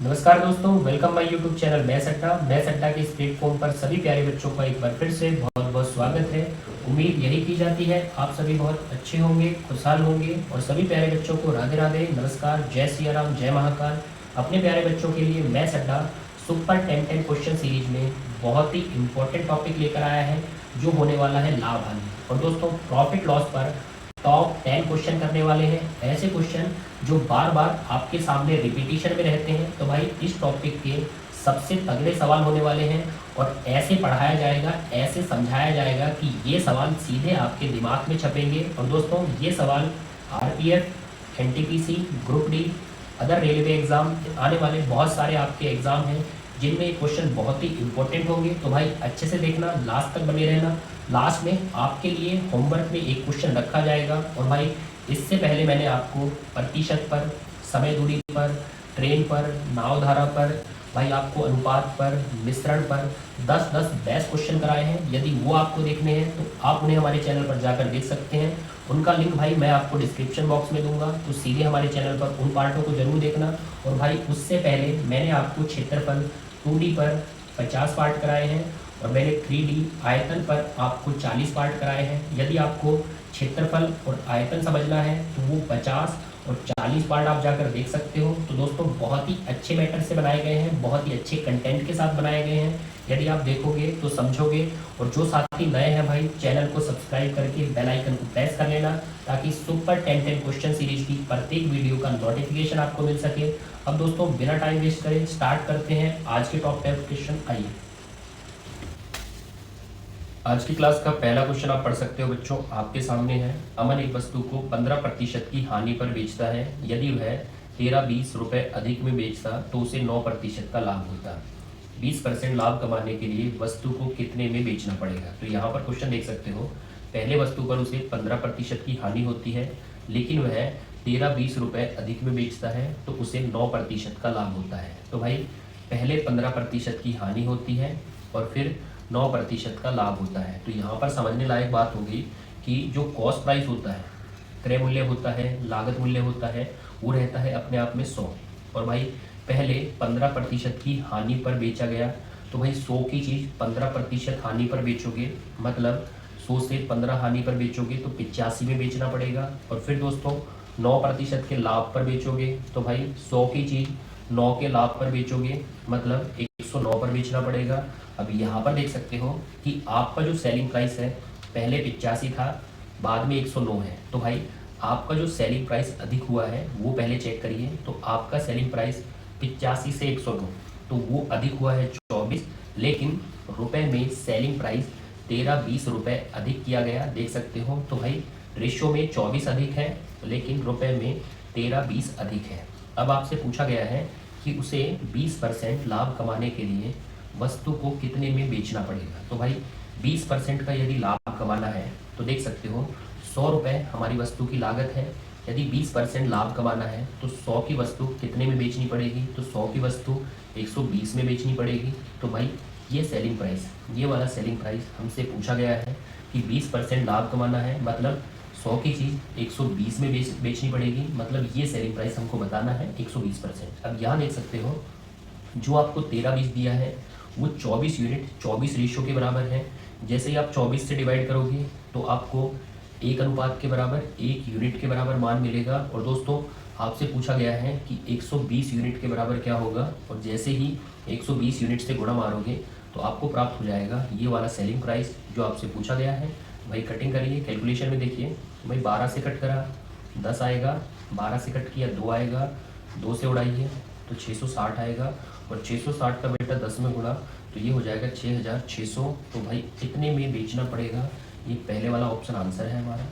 नमस्कार दोस्तों, welcome my YouTube channel maths अड्डा के इस प्लेटफॉर्म पर सभी प्यारे बच्चों का एक बार फिर से बहुत बहुत स्वागत है। उम्मीद यही की जाती है आप सभी बहुत अच्छे होंगे, खुशहाल होंगे और सभी प्यारे बच्चों को राधे राधे, नमस्कार, जय सिया राम, जय महाकाल। अपने प्यारे बच्चों के लिए मैथ्स अड्डा सुपर 10 क्वेश्चन सीरीज में बहुत ही इंपॉर्टेंट टॉपिक लेकर आया है जो होने वाला है लाभ हानि। और दोस्तों प्रॉफिट लॉस पर टॉप 10 क्वेश्चन करने वाले हैं, ऐसे क्वेश्चन जो बार बार आपके सामने रिपीटिशन में रहते हैं। तो भाई इस टॉपिक के सबसे तगड़े सवाल होने वाले हैं और ऐसे पढ़ाया जाएगा, ऐसे समझाया जाएगा कि ये सवाल सीधे आपके दिमाग में छपेंगे। और दोस्तों ये सवाल RPF, NTPC, group D, other railway exam, आने वाले बहुत सारे आपके एग्ज़ाम हैं जिनमें ये क्वेश्चन बहुत ही इंपॉर्टेंट होंगे। तो भाई अच्छे से देखना, लास्ट तक बने रहना। लास्ट में आपके लिए होमवर्क में एक क्वेश्चन रखा जाएगा। और भाई इससे पहले मैंने आपको प्रतिशत पर, समय दूरी पर, ट्रेन पर, नाव धारा पर, भाई आपको अनुपात पर, मिश्रण पर 10-10 बेस्ट क्वेश्चन कराए हैं। यदि वो आपको देखने हैं तो आप उन्हें हमारे चैनल पर जाकर देख सकते हैं। उनका लिंक भाई मैं आपको डिस्क्रिप्शन बॉक्स में दूंगा, तो सीधे हमारे चैनल पर उन पार्टों को जरूर देखना। और भाई उससे पहले मैंने आपको क्षेत्रफल 2D पर 50 पार्ट कराए हैं और मैंने 3D आयतन पर आपको 40 पार्ट कराए हैं। यदि आपको क्षेत्रफल और आयतन समझना है तो वो 50 और 40 पार्ट आप जाकर देख सकते हो। तो दोस्तों बहुत ही अच्छे मैटर से बनाए गए हैं, बहुत ही अच्छे कंटेंट के साथ बनाए गए हैं। यदि आप देखोगे तो समझोगे। और जो साथी नए हैं भाई, चैनल को सब्सक्राइब करके बेल आइकन को प्रेस कर लेना ताकि सुपर 10 क्वेश्चन सीरीज की प्रत्येक वीडियो का नोटिफिकेशन आपको मिल सके। अब दोस्तों बिना टाइम वेस्ट करें स्टार्ट करते हैं आज के टॉप 10 क्वेश्चन। आइए आज की क्लास का पहला क्वेश्चन आप पढ़ सकते हो बच्चों, आपके सामने है। अमन एक वस्तु को 15% की हानि पर बेचता है। यदि वह 13-20 रुपए अधिक में बेचता तो उसे 9% का लाभ होता। 20% लाभ कमाने के लिए वस्तु को कितने में बेचना पड़ेगा? तो यहाँ पर क्वेश्चन देख सकते हो, पहले वस्तु पर उसे 15% की हानि होती है, लेकिन वह 13-20 रुपए अधिक में बेचता है तो उसे 9% का लाभ होता है। तो भाई पहले 15% की हानि होती है और फिर 9% का लाभ होता है। तो यहाँ पर समझने लायक बात होगी कि जो कॉस्ट प्राइस होता है, क्रय मूल्य होता है, लागत मूल्य होता है, वो रहता है अपने आप में 100। और भाई पहले 15% की हानि पर बेचा गया, तो भाई 100 की चीज़ 15% हानि पर बेचोगे, मतलब 100 से 15 हानि पर बेचोगे तो 85 में बेचना पड़ेगा। और फिर दोस्तों 9% के लाभ पर बेचोगे तो भाई 100 की चीज़ 9 के लाभ पर बेचोगे, मतलब 109 पर बेचना पड़ेगा। अब यहाँ पर देख सकते हो कि आपका जो सेलिंग प्राइस है पहले 85 था, बाद में 109 है। तो भाई आपका जो सेलिंग प्राइस अधिक हुआ है वो पहले चेक करिए। तो आपका सेलिंग प्राइस 85 से 109, तो वो अधिक हुआ है 24, लेकिन रुपए में सेलिंग प्राइस 13-20 रुपए अधिक किया गया, देख सकते हो। तो भाई रेशियो में 24 अधिक है लेकिन रुपए में 13-20 अधिक है। अब आपसे पूछा गया है कि उसे 20% लाभ कमाने के लिए वस्तु को कितने में बेचना पड़ेगा। तो भाई 20% का यदि लाभ कमाना है तो देख सकते हो 100 रुपये हमारी वस्तु की लागत है। यदि 20% लाभ कमाना है तो 100 की वस्तु कितने में बेचनी पड़ेगी? तो 100 की वस्तु 120 में बेचनी पड़ेगी। तो भाई ये सेलिंग प्राइस, ये वाला सेलिंग प्राइस हमसे पूछा गया है कि 20% लाभ कमाना है, मतलब 100 की चीज़ 120 में बेचनी पड़ेगी, मतलब ये सेलिंग प्राइस हमको बताना है 120%। अब यहाँ देख सकते हो जो आपको 13-20 दिया है वो 24 यूनिट 24 रेशियो के बराबर है। जैसे ही आप 24 से डिवाइड करोगे तो आपको 1 अनुपात के बराबर 1 यूनिट के बराबर मान मिलेगा। और दोस्तों आपसे पूछा गया है कि 120 यूनिट के बराबर क्या होगा, और जैसे ही 120 यूनिट से गुणा मारोगे तो आपको प्राप्त हो जाएगा ये वाला सेलिंग प्राइस जो आपसे पूछा गया है। भाई कटिंग करिए, कैलकुलेशन में देखिए, भाई 12 से कट करा 10 आएगा, 12 से कट किया 2 आएगा, 2 से उड़ाइए तो 660 आएगा, और 660 का बेटा 10 में गुणा तो ये हो जाएगा 6600। तो भाई कितने में बेचना पड़ेगा? ये पहले वाला ऑप्शन आंसर है हमारा।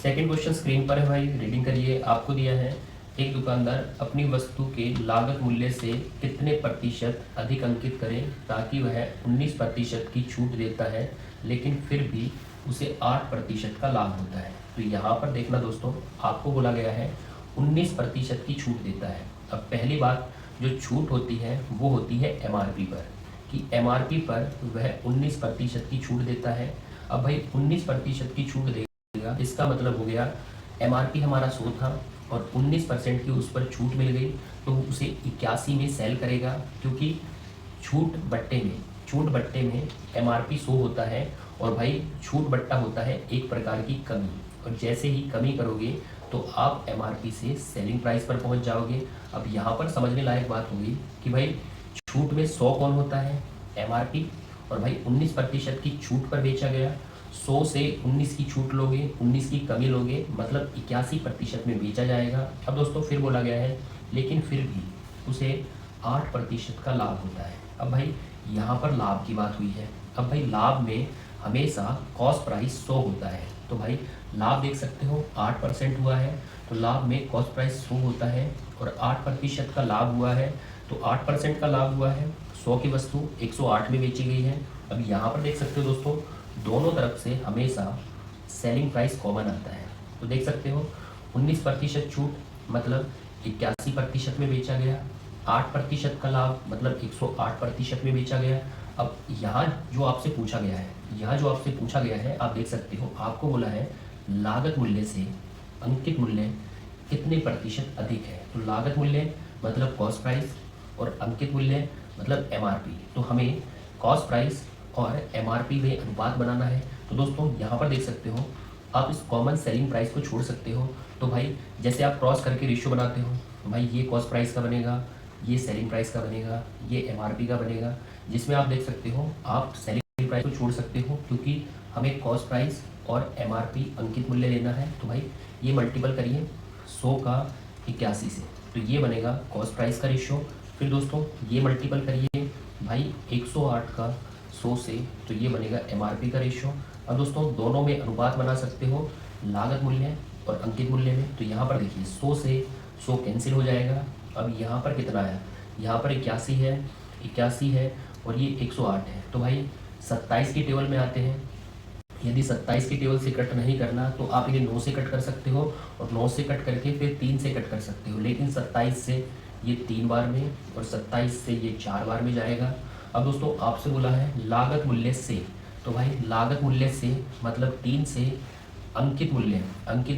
सेकंड क्वेश्चन स्क्रीन पर है भाई, रीडिंग करिए। आपको दिया है एक दुकानदार अपनी वस्तु के लागत मूल्य से कितने प्रतिशत अधिक अंकित करे ताकि वह 19% की छूट देता है, लेकिन फिर भी उसे 8% का लाभ होता है। तो यहाँ पर देखना दोस्तों, आपको बोला गया है 19% की छूट देता है। अब पहली बात, जो छूट होती है वो होती है एमआरपी पर, कि एमआरपी पर वह 19% की छूट देता है। अब भाई 19% की छूट देगा, इसका मतलब हो गया एमआरपी हमारा 100 था और 19% की उस पर छूट मिल गई तो उसे 81 में सेल करेगा, क्योंकि छूट बट्टे में एमआरपी शो होता है और भाई छूट बट्टा होता है एक प्रकार की कमी, और जैसे ही कमी करोगे तो आप एमआरपी से सेलिंग प्राइस पर पहुंच जाओगे। अब यहाँ पर समझने लायक बात होगी कि भाई छूट में 100 कौन होता है, एमआरपी, और भाई 19% की छूट पर बेचा गया, 100 से 19 की छूट लोगे, 19 की कमी लोगे, मतलब 81% में बेचा जाएगा। अब दोस्तों फिर बोला गया है लेकिन फिर भी उसे 8% का लाभ होता है। अब भाई यहाँ पर लाभ की बात हुई है। अब भाई लाभ में हमेशा कॉस्ट प्राइस 100 होता है, तो भाई लाभ देख सकते हो 8% हुआ है, तो लाभ में कॉस्ट प्राइस 100 होता है और 8% का लाभ हुआ है, तो 8% का लाभ हुआ है, 100 की वस्तु 108 में बेची गई है। अब यहाँ पर देख सकते हो दोस्तों, दोनों तरफ से हमेशा सेलिंग प्राइस कॉमन आता है, तो देख सकते हो 19% छूट मतलब 81% में बेचा गया, 8% का लाभ मतलब 108% में बेचा गया। अब यहाँ जो आपसे पूछा गया है आप देख सकते हो, आपको बोला है लागत मूल्य से अंकित मूल्य कितने प्रतिशत अधिक है, तो लागत मूल्य मतलब कॉस्ट प्राइस और अंकित मूल्य मतलब एमआरपी, तो हमें कॉस्ट प्राइस और एमआरपी में अनुपात बनाना है। तो दोस्तों यहाँ पर देख सकते हो, आप इस कॉमन सेलिंग प्राइस को छोड़ सकते हो, तो भाई जैसे आप क्रॉस करके रेशियो बनाते हो, तो भाई ये कॉस्ट प्राइस का बनेगा, ये सेलिंग प्राइस का बनेगा, ये एमआरपी का बनेगा, जिसमें आप देख सकते हो आप सेलिंग प्राइस को छोड़ सकते हो क्योंकि हमें कॉस्ट प्राइस और एमआरपी अंकित मूल्य लेना है। तो भाई ये मल्टीपल करिए 100 का 81 से, तो ये बनेगा कॉस्ट प्राइस का रेशियो। फिर दोस्तों ये मल्टीपल करिए भाई 108 का 100 से, तो ये बनेगा एमआरपी का रेशियो। अब दोस्तों दोनों में अनुपात बना सकते हो लागत मूल्य और अंकित मूल्य में, तो यहाँ पर देखिए 100 से 100 कैंसिल हो जाएगा। अब यहाँ पर कितना आया, यहाँ पर 81 है और ये 108 है, तो भाई 27 की टेबल में आते हैं। यदि 27 की टेबल से कट नहीं करना तो आप इन्हें 9 से कट कर सकते हो और 9 से कट करके फिर 3 से कट कर सकते हो, लेकिन 27 से ये 3 बार में और 27 से ये 4 बार में जाएगा। अब दोस्तों आपसे बोला है लागत मूल्य से, तो भाई लागत मूल्य से मतलब 3 से अंकित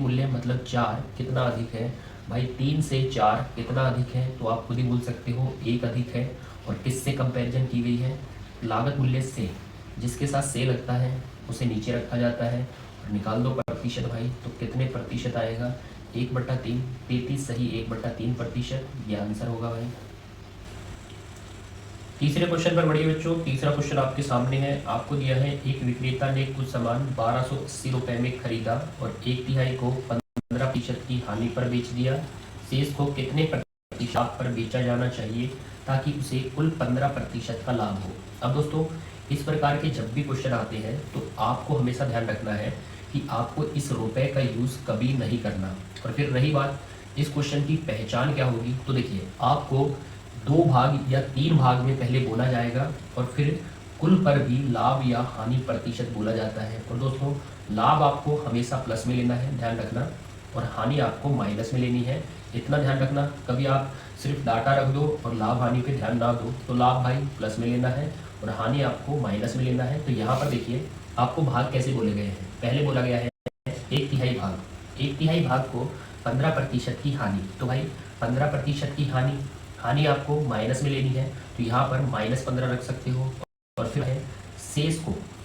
मूल्य मतलब 4 कितना अधिक है, भाई 3 से 4 कितना अधिक है, तो आप खुद ही बोल सकते हो 1 अधिक है। और किससे कंपैरिजन की गई है, लागत मूल्य से, जिसके साथ से लगता है उसे नीचे रखा जाता है और निकाल दो प्रतिशत भाई, तो कितने प्रतिशत आएगा 1/3, 33 सही 1/3%, ये आंसर होगा भाई। तीसरे क्वेश्चन पर बढ़िए बच्चों, तीसरा क्वेश्चन आपके सामने है। आपको दिया है एक विक्रेता ने कुछ सामान 1280 रुपये में खरीदा और 1/3 को 15% की हानि पर बेच दिया, शेष को कितने प्रतिशत पर बेचा जाना चाहिए ताकि उसे कुल 15% का लाभ हो। अब दोस्तों इस प्रकार के जब भी क्वेश्चन आते हैं तो आपको हमेशा ध्यान रखना है कि आपको इस रुपए का यूज़ कभी नहीं करना। और फिर रही बात इस क्वेश्चन की पहचान क्या होगी, तो देखिए आपको 2 भाग या 3 भाग में पहले बोला जाएगा और फिर कुल पर भी लाभ या हानि प्रतिशत बोला जाता है। और दोस्तों लाभ आपको हमेशा प्लस में लेना है, ध्यान रखना, और हानि आपको माइनस में लेनी है, इतना ध्यान रखना। कभी आप सिर्फ डाटा रख दो और लाभ हानि पे ध्यान ना दो, तो लाभ भाई प्लस में लेना है और हानि आपको माइनस में लेना है। तो यहाँ पर देखिए आपको भाग कैसे बोले गए हैं, पहले बोला गया है 1/3 भाग, 1/3 भाग को 15% की हानि, तो भाई 15% की हानि आपको माइनस में लेनी है, तो यहाँ पर -15 रख सकते हो। और फिर है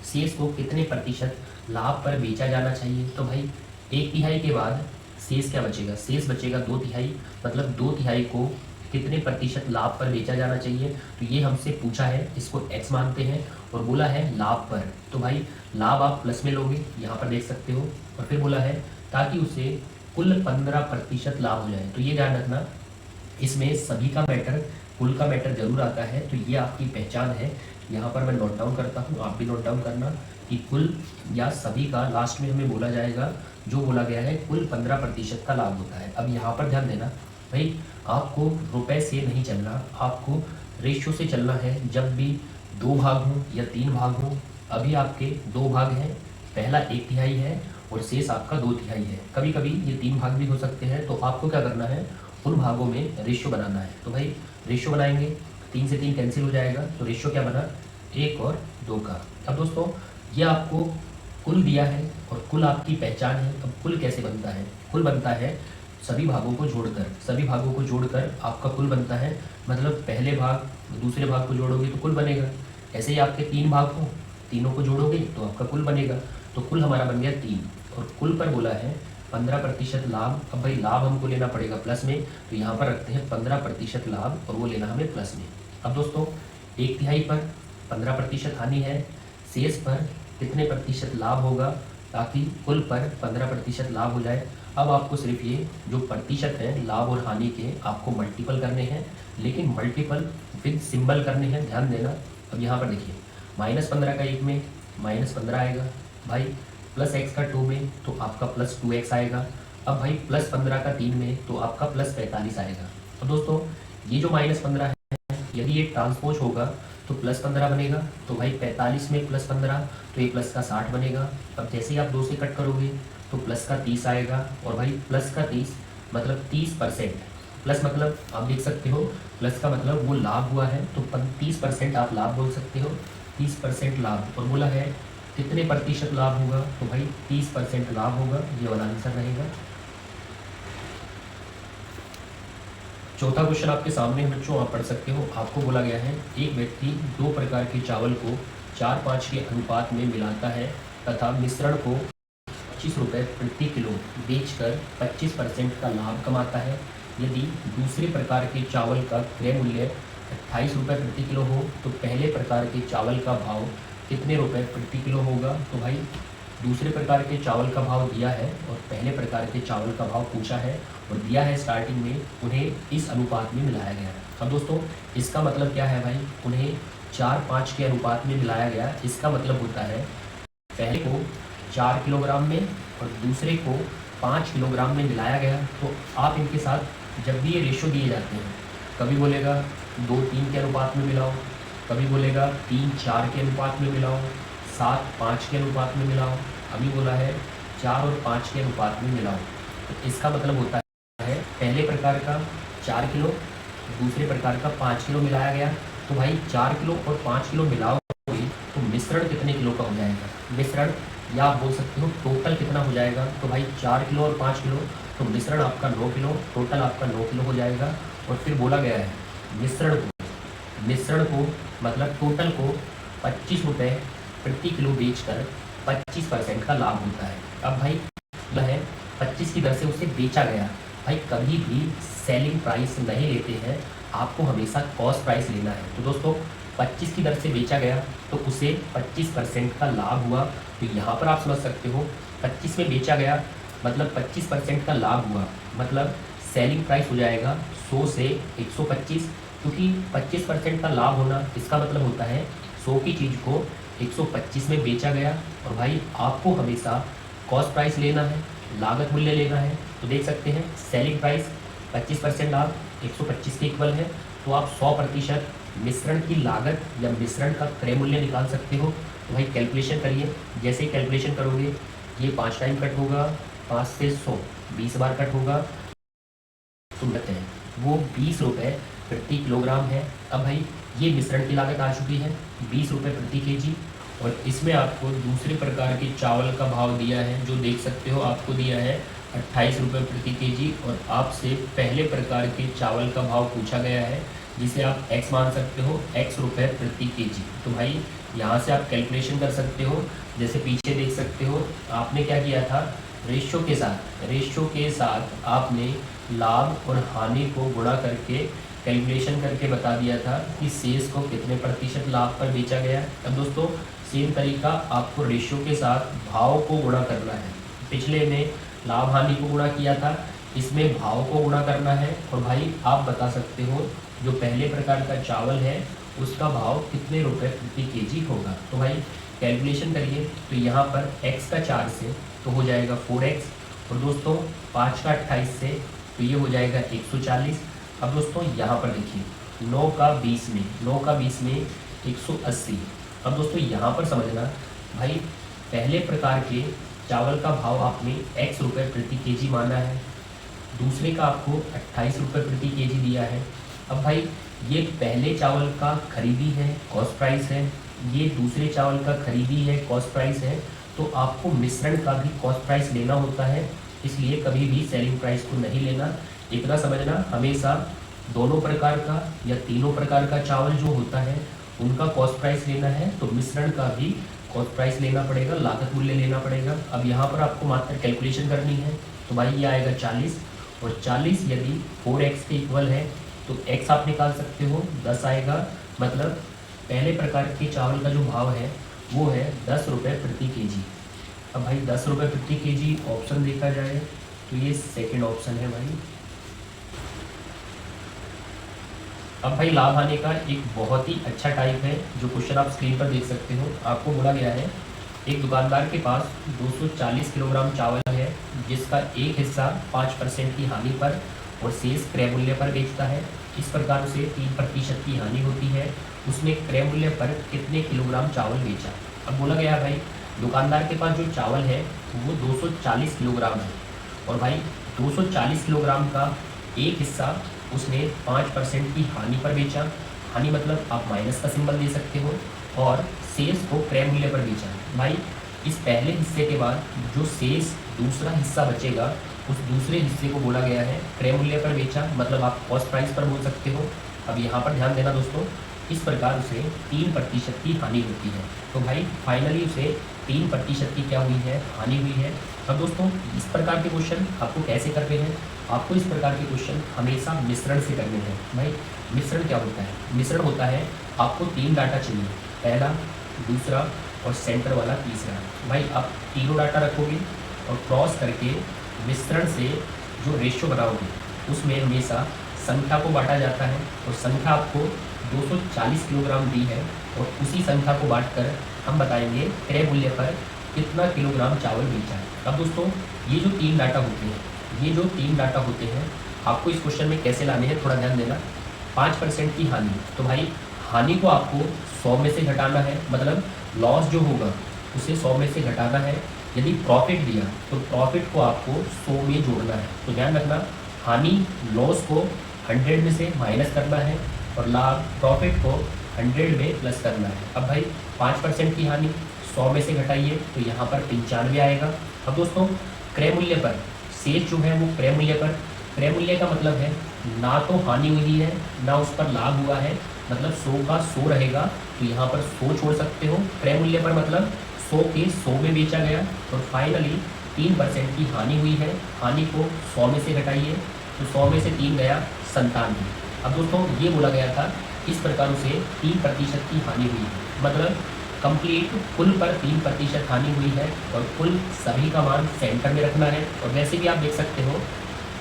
शेष को कितने प्रतिशत लाभ पर बेचा जाना चाहिए, तो भाई 1/3 के बाद शेष क्या बचेगा, शेष बचेगा 2/3, मतलब 2/3 को कितने प्रतिशत लाभ पर बेचा जाना चाहिए, तो ये हमसे पूछा है, इसको x मानते हैं और बोला है लाभ पर, तो भाई लाभ आप प्लस में लोगे, यहाँ पर देख सकते हो। और फिर बोला है ताकि उसे कुल 15% लाभ हो जाए, तो ये ध्यान रखना इसमें सभी का मैटर, कुल का मैटर जरूर आता है, तो ये आपकी पहचान है। यहाँ पर मैं नोट डाउन करता हूँ, आप भी नोट डाउन करना कि कुल या सभी का लास्ट में हमें बोला जाएगा, जो बोला गया है कुल 15% का लाभ होता है। अब यहाँ पर ध्यान देना भाई, आपको रुपए से नहीं चलना, आपको रेशियो से चलना है। जब भी 2 भाग हों या 3 भाग हों, अभी आपके 2 भाग हैं, पहला 1/3 है और शेष आपका 2/3 है। कभी कभी ये 3 भाग भी हो सकते हैं, तो आपको क्या करना है, उन भागों में रेशियो बनाना है। तो भाई रेशियो बनाएंगे, 3 से 3 कैंसिल हो जाएगा, तो रेशियो क्या बना 1 और 2 का। अब दोस्तों ये आपको कुल दिया है और कुल आपकी पहचान है। अब कुल कैसे बनता है, कुल बनता है सभी भागों को जोड़कर आपका कुल बनता है, मतलब पहले भाग दूसरे भाग को जोड़ोगे तो कुल बनेगा। ऐसे ही आपके 3 भाग हो, तीनों को जोड़ोगे तो आपका कुल बनेगा। तो कुल हमारा बन गया 3, और कुल पर बोला है 15% लाभ। अब भाई लाभ हमको लेना पड़ेगा प्लस में, तो यहाँ पर रखते हैं 15% लाभ, और वो लेना हमें प्लस में। अब दोस्तों 1/3 पर 15% हानि है, शेष पर कितने प्रतिशत लाभ होगा, ताकि कुल पर 15% लाभ हो जाए। अब आपको सिर्फ ये जो प्रतिशत है लाभ और हानि के, आपको मल्टीपल करने हैं, लेकिन मल्टीपल विद सिंबल करने हैं, ध्यान देना। अब यहाँ पर देखिए -15 का 1 में -15 आएगा भाई, +x का 2 में तो आपका +2x आएगा। अब भाई +15 का 3 में तो आपका +45 आएगा। अब दोस्तों ये जो -15 है, यदि ये ट्रांसपोज होगा तो +15 बनेगा, तो भाई 45 में +15 तो ये प्लस का 60 बनेगा। अब जैसे ही आप 2 से कट करोगे तो प्लस का 30 आएगा, और भाई प्लस का 30 मतलब 30%, प्लस मतलब आप देख सकते हो प्लस का मतलब वो लाभ हुआ है, तो 30% आप लाभ बोल सकते हो, 30% लाभ। और बोला है कितने प्रतिशत लाभ होगा, तो भाई 30% लाभ होगा, ये वाला आंसर रहेगा। चौथा क्वेश्चन आपके सामने बच्चों आप पढ़ सकते हो। आपको बोला गया है एक व्यक्ति 2 प्रकार के चावल को 4-5 के अनुपात में मिलाता है तथा मिश्रण को 25 रुपये प्रति किलो बेचकर 25% का लाभ कमाता है। यदि दूसरे प्रकार के चावल का क्रय मूल्य 28 रुपये प्रति किलो हो तो पहले प्रकार के चावल का भाव कितने रुपए प्रति किलो होगा। तो भाई दूसरे प्रकार के चावल का भाव दिया है और पहले प्रकार के चावल का भाव पूछा है, और दिया है स्टार्टिंग में उन्हें इस अनुपात में मिलाया गया है। अब दोस्तों इसका मतलब क्या है भाई, उन्हें 4-5 के अनुपात में मिलाया गया। इसका मतलब होता है पहले को 4 किलोग्राम में और दूसरे को 5 किलोग्राम में मिलाया गया। तो आप इनके साथ जब भी ये रेशो दिए जाते हैं, कभी बोलेगा 2-3 के अनुपात में मिलाओ, कभी बोलेगा 3-4 के अनुपात में मिलाओ, 7-5 के अनुपात में मिलाओ, अभी बोला है 4 और 5 के अनुपात में मिलाओ। तो इसका मतलब होता है पहले प्रकार का 4 किलो, दूसरे प्रकार का 5 किलो मिलाया गया। तो भाई 4 किलो और 5 किलो मिलाओगे तो मिश्रण कितने किलो का हो जाएगा, मिश्रण, या आप बोल सकते हो टोटल कितना हो जाएगा। तो भाई 4 किलो और 5 किलो तो मिश्रण आपका 9 किलो, टोटल आपका 9 किलो हो जाएगा। और फिर बोला गया है मिश्रण को मतलब टोटल को 25 रुपये प्रति किलो बेचकर 25% का लाभ होता है। अब भाई यह है 25 की दर से उसे बेचा गया। भाई कभी भी सेलिंग प्राइस नहीं लेते हैं, आपको हमेशा कॉस्ट प्राइस लेना है। तो दोस्तों 25 की दर से बेचा गया तो उसे 25% का लाभ हुआ। तो यहाँ पर आप समझ सकते हो 25 में बेचा गया मतलब 25% का लाभ हुआ, मतलब सेलिंग प्राइस हो जाएगा 100 से 125, क्योंकि 25% का लाभ होना इसका मतलब होता है 100 की चीज़ को 125 में बेचा गया। और भाई आपको हमेशा कॉस्ट प्राइस लेना है, लागत मूल्य लेना है। तो देख सकते हैं सेलिंग प्राइस 25% लाभ 125 के इक्वल है, तो आप 100% मिश्रण की लागत या मिश्रण का क्रय मूल्य निकाल सकते हो। तो भाई कैलकुलेशन करिए, जैसे ही कैलकुलेशन करोगे ये 5 टाइम कट होगा, 5 से 100 20 बार कट होगा, तो कहते हैं वो 20 रुपये प्रति किलोग्राम है। अब भाई ये मिश्रण की लागत आ चुकी है 20 रुपये प्रति केजी, और इसमें आपको दूसरे प्रकार के चावल का भाव दिया है, जो देख सकते हो आपको दिया है 28 रुपये प्रति केजी, और आपसे पहले प्रकार के चावल का भाव पूछा गया है, जिसे आप x मान सकते हो, x रुपये प्रति केजी। तो भाई यहाँ से आप कैलकुलेशन कर सकते हो। जैसे पीछे देख सकते हो आपने क्या किया था, रेशो के साथ आपने लाभ और हानि को गुणा करके कैलकुलेशन करके बता दिया था कि शेष को कितने प्रतिशत लाभ पर बेचा गया। अब दोस्तों सेम तरीका आपको रेशो के साथ भाव को गुणा करना है। पिछले में लाभ हानि को गुणा किया था, इसमें भाव को गुणा करना है। और भाई आप बता सकते हो जो पहले प्रकार का चावल है उसका भाव कितने रुपए प्रति केजी होगा। तो भाई कैलकुलेशन करिए, तो यहाँ पर x का 4 से तो हो जाएगा 4x, और दोस्तों 5 का 28 से तो ये हो जाएगा 140। अब दोस्तों यहाँ पर देखिए 9 का 20 में 180। अब दोस्तों यहाँ पर समझना भाई पहले प्रकार के चावल का भाव आपने x रुपये प्रति केजी माना है, दूसरे का आपको 28 रुपये प्रति केजी दिया है। अब भाई ये पहले चावल का खरीदी है, कॉस्ट प्राइस है, ये दूसरे चावल का खरीदी है, कॉस्ट प्राइस है, तो आपको मिश्रण का भी कॉस्ट प्राइस लेना होता है। इसलिए कभी भी सेलिंग प्राइस को नहीं लेना। इतना समझना, हमेशा दोनों प्रकार का या तीनों प्रकार का चावल जो होता है उनका कॉस्ट प्राइस लेना है, तो मिश्रण का भी कॉस्ट प्राइस लेना पड़ेगा, लागत मूल्य लेना पड़ेगा। अब यहाँ पर आपको मात्र कैलकुलेशन करनी है, तो भाई ये आएगा 40, और 40 यदि 4x के इक्वल है तो x आप निकाल सकते हो, 10 आएगा। मतलब पहले प्रकार के चावल का जो भाव है वो है 10 रुपये प्रति केजी। अब भाई 10 रुपये प्रति केजी ऑप्शन देखा जाए तो ये सेकंड ऑप्शन है भाई। अब भाई लाभ हानि का एक बहुत ही अच्छा टाइप है, जो क्वेश्चन आप स्क्रीन पर देख सकते हो। आपको बोला गया है एक दुकानदार के पास 240 किलोग्राम चावल है, जिसका एक हिस्सा 5% की हानि पर और शेष क्रय मूल्य पर बेचता है। इस प्रकार से 3% की हानि होती है। उसने क्रय मूल्य पर कितने किलोग्राम चावल बेचा? अब बोला गया भाई दुकानदार के पास जो चावल है वो 240 किलोग्राम है, और भाई 240 किलोग्राम का एक हिस्सा उसने 5% की हानि पर बेचा। हानि मतलब आप माइनस का सिंबल दे सकते हो, और शेष को क्रय मूल्य पर बेचा। भाई इस पहले हिस्से के बाद जो शेष दूसरा हिस्सा बचेगा उस दूसरे हिस्से को बोला गया है क्रय मूल्य पर बेचा, मतलब आप कॉस्ट प्राइस पर बोल सकते हो। अब यहाँ पर ध्यान देना दोस्तों, इस प्रकार उसे 3% की हानि होती है। तो भाई फाइनली उसे 3% की क्या हुई है? हानि हुई है। अब दोस्तों इस प्रकार के क्वेश्चन आपको कैसे करने हैं? आपको इस प्रकार के क्वेश्चन हमेशा मिश्रण से करने हैं। भाई मिश्रण क्या होता है? मिश्रण होता है आपको 3 डाटा चाहिए, पहला, दूसरा और सेंटर वाला तीसरा। भाई आप तीनों डाटा रखोगे और क्रॉस करके मिश्रण से जो रेशियो बनाओगे उसमें हमेशा संख्या को बांटा जाता है, और संख्या आपको 240 किलोग्राम दी है, और उसी संख्या को बांटकर हम बताएंगे क्रय मूल्य पर कितना किलोग्राम चावल बेचा है। अब दोस्तों ये जो 3 डाटा होते हैं, ये जो 3 डाटा होते हैं आपको इस क्वेश्चन में कैसे लाने हैं, थोड़ा ध्यान देना। 5% की हानि, तो भाई हानि को आपको 100 में से घटाना है, मतलब लॉस जो होगा उसे 100 में से घटाना है। यदि प्रॉफिट दिया तो प्रॉफिट को आपको 100 में जोड़ना है। तो ध्यान रखना, हानि लॉस को 100 में से माइनस करना है, और लाभ प्रॉफिट को 100 में प्लस करना है। अब भाई 5% की हानि 100 में से घटाइए तो यहाँ पर 95 आएगा। अब दोस्तों क्रय मूल्य पर शेष जो है वो क्रय मूल्य पर, क्रय मूल्य का मतलब है ना तो हानि हुई है ना उस पर लाभ हुआ है, मतलब 100 का 100 रहेगा, तो यहाँ पर 100 छोड़ सकते हो। क्रय मूल्य पर मतलब 100 के 100 में बेचा गया, और फाइनली 3% की हानि हुई है। हानि को 100 में से घटाइए तो 100 में से 3 गया 97। अब दोस्तों ये बोला गया था इस प्रकार से 3% की हानि हुई है, मतलब कंप्लीट कुल पर 3% हानि हुई है, और कुल सभी का मान सेंटर में रखना है। और वैसे भी आप देख सकते हो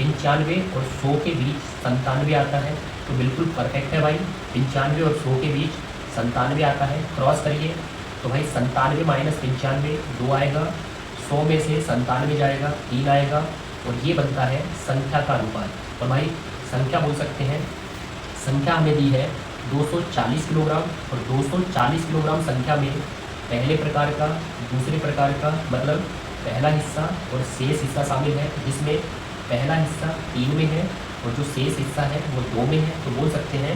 95 और 100 के बीच 97 आता है, तो बिल्कुल परफेक्ट है भाई। 95 और 100 के बीच 97 आता है, क्रॉस करिए तो भाई 97 माइनस 95 2 आएगा, 100 में से 97 जाएगा 3 आएगा, और ये बनता है संख्या का अनुपात। और भाई संख्या बोल सकते हैं, संख्या हमें दी है 240 किलोग्राम, और 240 किलोग्राम संख्या में पहले प्रकार का, दूसरे प्रकार का, मतलब पहला हिस्सा और शेष हिस्सा शामिल है, जिसमें पहला हिस्सा 3 में है और जो शेष हिस्सा है वो 2 में है। तो बोल सकते हैं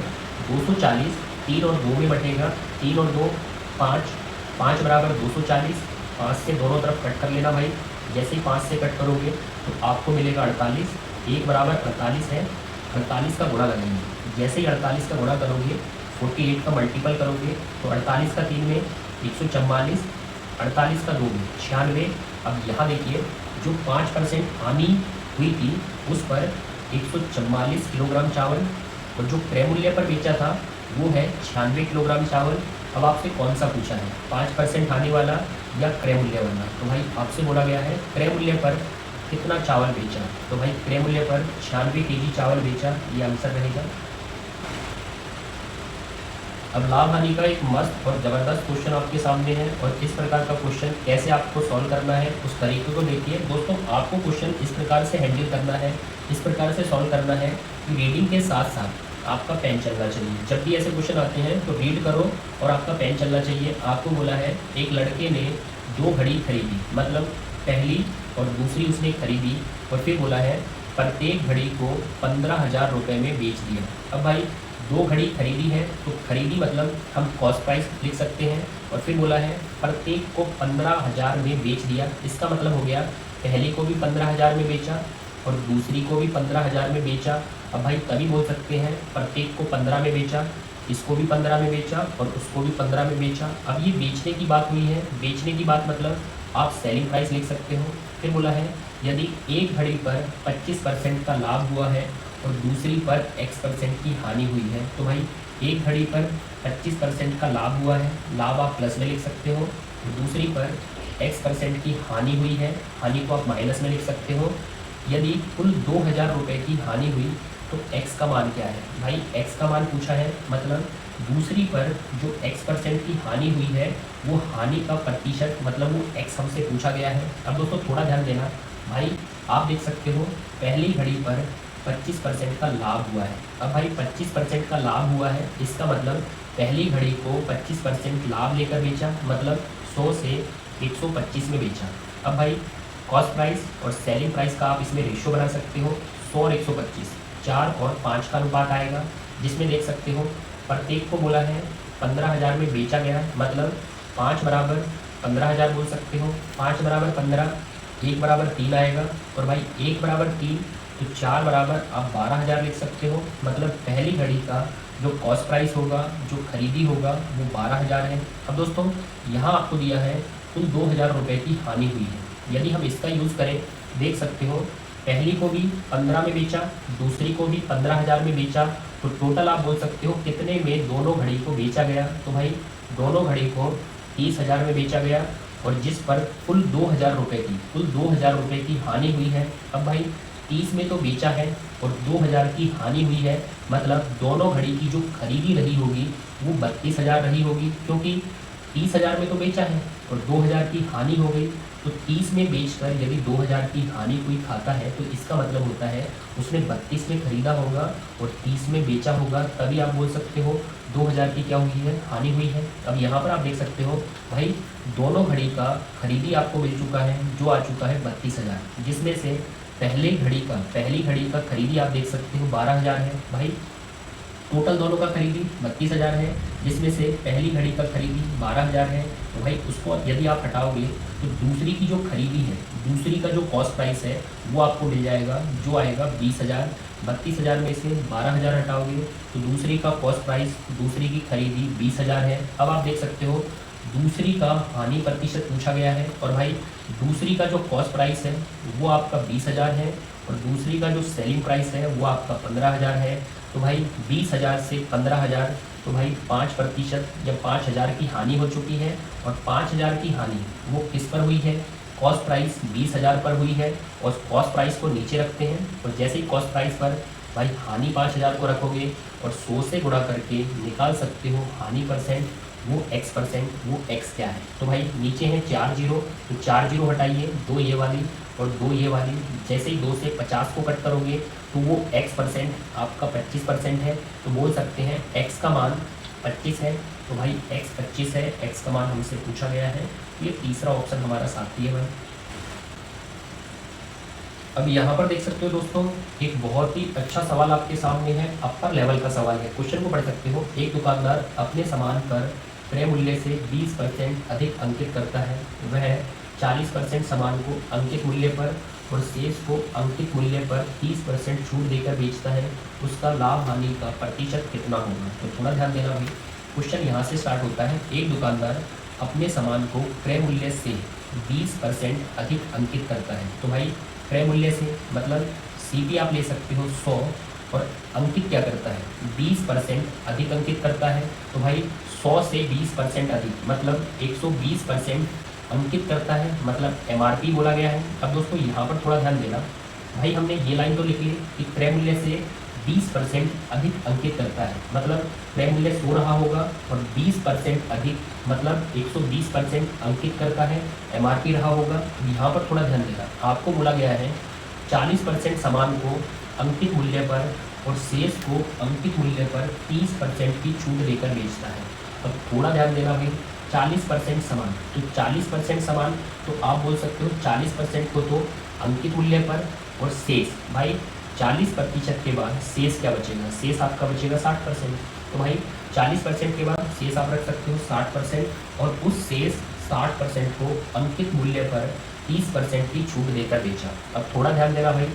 240 3 और 2 में बटेगा, 3 और 2 5, 5 बराबर 240, 5 से दोनों तरफ कट कर लेना भाई। जैसे ही 5 से कट करोगे तो आपको मिलेगा 48, 1 बराबर 48 है, 48 का गुणा लगाएंगे। जैसे ही 48 का गुणा करोगे 48 का मल्टीपल करोगे तो 48 का 3 में 144, 48 का 2 में 96। अब यहाँ देखिए जो 5% हानि हुई थी उस पर 144 किलोग्राम चावल, और जो क्रय मूल्य पर बेचा था वो है 96 किलोग्राम चावल। अब आपसे कौन सा पूछा है, 5% हानि वाला या क्रय मूल्य वाला? तो भाई आपसे बोला गया है क्रय मूल्य पर कितना चावल बेचा, तो भाई क्रय मूल्य पर 96 केजी चावल बेचा, ये आंसर रहेगा। अब लाभ हानि का एक मस्त और ज़बरदस्त क्वेश्चन आपके सामने है, और इस प्रकार का क्वेश्चन कैसे आपको सॉल्व करना है उस तरीके को देखिए। दोस्तों आपको क्वेश्चन इस प्रकार से हैंडल करना है, इस प्रकार से सॉल्व करना है कि रीडिंग के साथ साथ आपका पेन चलना चाहिए। जब भी ऐसे क्वेश्चन आते हैं तो रीड करो और आपका पेन चलना चाहिए। आपको बोला है एक लड़के ने 2 घड़ी खरीदी, मतलब पहली और दूसरी उसने खरीदी, और फिर बोला है प्रत्येक घड़ी को 15,000 रुपये में बेच दिया। अब भाई 2 घड़ी खरीदी है तो खरीदी मतलब हम कॉस्ट प्राइस लिख सकते हैं, और फिर बोला है प्रत्येक को 15,000 में बेच दिया। इसका मतलब हो गया पहले को भी 15,000 में बेचा और दूसरी को भी 15,000 में बेचा। अब भाई तभी बोल सकते हैं प्रत्येक को 15 में बेचा, इसको भी 15 में बेचा और उसको भी 15 में बेचा। अब ये बेचने की बात हुई है, बेचने की बात मतलब आप सेलिंग प्राइस लिख सकते हो। फिर बोला है यदि एक घड़ी पर 25% का लाभ हुआ है और दूसरी पर x% की हानि हुई है, तो भाई एक घड़ी पर 25% का लाभ हुआ है, लाभ आप प्लस में लिख सकते हो, दूसरी पर x% की हानि हुई है, हानि को आप माइनस में लिख सकते हो। यदि कुल 2,000 रुपये की हानि हुई तो x का मान क्या है? भाई x का मान पूछा है, मतलब दूसरी पर जो x% की हानि हुई है वो हानि का प्रतिशत, मतलब वो x हमसे पूछा गया है। अब दोस्तों थोड़ा ध्यान देना, भाई आप देख सकते हो पहली घड़ी पर 25% का लाभ हुआ है। अब भाई 25% का लाभ हुआ है, इसका मतलब पहली घड़ी को 25% लाभ लेकर बेचा, मतलब 100 से 125 में बेचा। अब भाई कॉस्ट प्राइस और सेलिंग प्राइस का आप इसमें रेशियो बना सकते हो, 100 और 125, 4 और 5 का अनुपात आएगा, जिसमें देख सकते हो प्रत्येक को बोला है 15,000 में बेचा गया, मतलब 5 बराबर 15,000 बोल सकते हो, 5 बराबर 15, 1 बराबर 3 आएगा, और भाई 1 बराबर 3 तो 4 बराबर आप 12,000 लिख सकते हो। मतलब पहली घड़ी का जो कॉस्ट प्राइस होगा, जो खरीदी होगा, वो 12,000 है। अब दोस्तों यहाँ आपको दिया है कुल 2,000 रुपये की हानि हुई है। यदि हम इसका यूज़ करें, देख सकते हो पहली को भी 15 में बेचा, दूसरी को भी 15,000 में बेचा, तो टोटल आप बोल सकते हो कितने में दोनों घड़ी को बेचा गया। तो भाई दोनों घड़ी को 30,000 में बेचा गया, और जिस पर कुल 2,000 रुपये की, कुल 2,000 रुपये की हानि हुई है। अब भाई 30 में तो बेचा है और 2,000 की हानि हुई है, मतलब दोनों घड़ी की जो खरीदी रही होगी वो 32,000 रही होगी, क्योंकि 30,000 में तो बेचा है और 2,000 की हानि हो गई। तो 30 में बेचकर यदि 2,000 की हानि कोई खाता है तो इसका मतलब होता है उसने 32 में खरीदा होगा और 30 में बेचा होगा, तभी आप बोल सकते हो 2,000 की क्या हुई है, हानि हुई है। अब यहाँ पर आप देख सकते हो भाई दोनों घड़ी का खरीदी आपको मिल चुका है, जो आ चुका है 32,000, जिसमें से पहली घड़ी का खरीदी आप देख सकते हो 12,000 है। भाई टोटल दोनों का खरीदी 32,000 है, जिसमें से पहली घड़ी का खरीदी 12,000 है। तो भाई उसको यदि आप हटाओगे तो दूसरी की जो खरीदी है, दूसरी का जो कॉस्ट प्राइस है वो आपको मिल जाएगा, जो आएगा 20,000। 32,000 में से 12,000 हटाओगे तो दूसरी का कॉस्ट प्राइस, दूसरी की खरीदी 20,000 है। अब आप देख सकते हो दूसरी का हानि प्रतिशत पूछा गया है, और भाई दूसरी का जो कॉस्ट प्राइस है वो आपका 20,000 है, और दूसरी का जो सेलिंग प्राइस है वो आपका 15,000 है। तो भाई 20,000 से 15,000, तो भाई 5%, जब 5,000 की हानि हो चुकी है, और 5,000 की हानि वो किस पर हुई है, कॉस्ट प्राइस 20,000 पर हुई है, और कॉस्ट प्राइस को नीचे रखते हैं, और जैसे ही कॉस्ट प्राइस पर भाई हानि 5,000 को रखोगे और 100 से गुणा करके निकाल सकते हो हानि परसेंट, वो x%, वो x क्या है। तो भाई नीचे है 4 जीरो, तो 4 जीरो हटाइए, 2 ये वाली और 2 ये वाली, जैसे ही 2 से 50 को कट करोगे तो वो x% आपका 25% है। तो बोल सकते हैं x का मान 25 है, तो भाई x 25 है, x का मान हमसे पूछा गया है। ये तीसरा ऑप्शन हमारा साथी है भाई। अब यहाँ पर देख सकते हो दोस्तों एक बहुत ही अच्छा सवाल आपके सामने है, अपर लेवल का सवाल है। क्वेश्चन को पढ़ सकते हो। एक दुकानदार अपने सामान पर क्रय मूल्य से 20% अधिक अंकित करता है, वह 40% सामान को अंकित मूल्य पर और शेष को अंकित मूल्य पर 30% छूट देकर बेचता है, उसका लाभ हानि का प्रतिशत कितना होगा। तो थोड़ा ध्यान देना भाई, क्वेश्चन यहाँ से स्टार्ट होता है। एक दुकानदार अपने सामान को क्रय मूल्य से 20% अधिक अंकित करता है। तो भाई क्रय मूल्य से मतलब सीपी आप ले सकते हो 100, और अंकित क्या करता है 20% अधिक अंकित करता है। तो भाई 100 से 20% अधिक मतलब 120% अंकित करता है, मतलब एमआरपी बोला गया है। अब दोस्तों यहाँ पर थोड़ा ध्यान देना भाई, हमने ये लाइन तो लिख ली कि क्रय मूल्य से 20% अधिक अंकित करता है, मतलब क्रय मूल्य 100 रहा होगा और 20% अधिक मतलब 120% अंकित करता है, एमआरपी रहा होगा। यहाँ पर थोड़ा ध्यान देना, आपको बोला गया है 40% सामान को अंकित मूल्य पर और शेष को अंकित मूल्य पर 30% की छूट देकर बेचता है। अब थोड़ा ध्यान देना भाई, 40% सामान, तो 40% सामान तो आप बोल सकते हो 40% को तो अंकित मूल्य पर, और शेष भाई 40% के बाद शेष क्या बचेगा, शेष आपका बचेगा 60%। तो भाई 40% के बाद शेष आप रख सकते हो 60%, और उस शेष 60% को अंकित मूल्य पर 30% की छूट देकर बेचा। अब थोड़ा ध्यान देना भाई,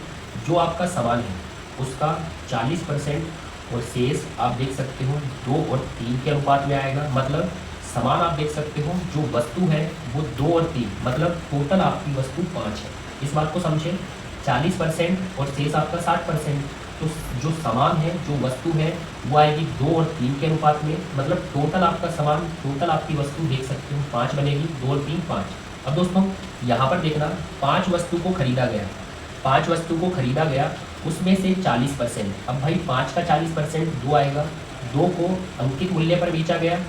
जो आपका सामान है उसका 40% और शेष आप देख सकते हो 2 और 3 के अनुपात में आएगा। मतलब सामान आप देख सकते हो जो वस्तु है वो 2 और 3, मतलब टोटल आपकी वस्तु 5 है। इस बात को समझें, 40% और शेष आपका 60%। तो जो सामान है, जो वस्तु है, वो आएगी 2 और 3 के अनुपात में। मतलब टोटल आपका सामान, टोटल आपकी वस्तु देख सकते हो 5 बनेगी, 2 और 3 5। अब दोस्तों यहाँ पर देखना, 5 वस्तु को खरीदा गया, 5 वस्तु को खरीदा गया, उसमें से 40%। अब भाई 5 का 40% 2 आएगा, 2 को अंकित मूल्य पर बेचा गया।